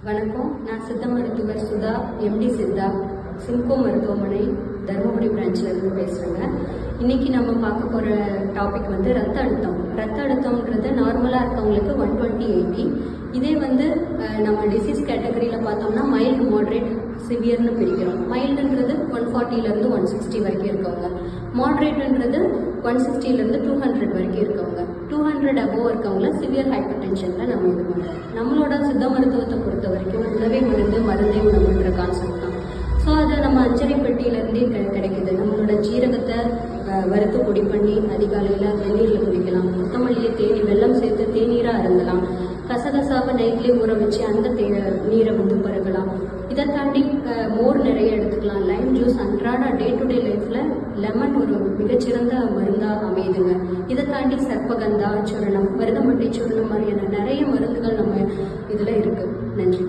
வணக்கம். நான் சித்த மருத்துவர் சுதா, எம்டி சித்தா, சிம்கோ மருத்துவமனை தருமபுரி பிரான்ச்சில் இருந்து பேசுகிறேங்க. இன்றைக்கி நம்ம பார்க்க போகிற டாபிக் வந்து ரத்த அழுத்தம். ரத்த அழுத்தம்ன்றது நார்மலாக இருக்கவங்களுக்கு 120/80. இதே வந்து நம்ம டிசீஸ் கேட்டகரியில் பார்த்தோம்னா மைல்டு, மாட்ரேட், சிவியர்னு பிரிக்கிறோம். மைல்டுன்றது 140லேருந்து 160 வரைக்கும் இருக்கவங்க. மாட்ரேட்டுன்றது 160லேருந்து 200 வரைக்கும் இருக்கவங்க. 200 அபோவ் இருக்கவங்கள சிவியர் ஹைப்பர் டென்ஷனில் நம்ம இது பண்ணுறோம். நம்மளோட சித்த மருத்துவத்தை பொறுத்த வரைக்கும் உணவே மருந்து, மருந்தே உணவுன்ற கான்செப்ட் தான். ஸோ அதை நம்ம அஞ்சரை பெட்டியிலேருந்தே கிடைக்குது. நம்மளோட ஜீரகத்தை வறுத்து பொடி பண்ணி அதிகாலையில் வெந்நீரில் குடிக்கலாம். கொத்தமல்லியை வெல்லம் சேர்த்து தேநீராக அருந்தலாம். கசகசாவை நைட்லேயே ஊற வச்சு அந்த நீரை வந்து பருகலாம். இதை தாண்டி மோர் நிறைய எடுத்துக்கலாம். லைம் ஜூஸ் அன்றாட டே டு டே லைஃப்பில் லெமன் ஒரு மிகச்சிறந்த மருந்தாக அமையுதுங்க. இதை தாண்டி சர்ப்பகந்தா, சூரணம், மருதமட்டை சூரணம் மாதிரியான நிறைய மருந்துகள் நம்ம இதில் இருக்குது. நன்றி.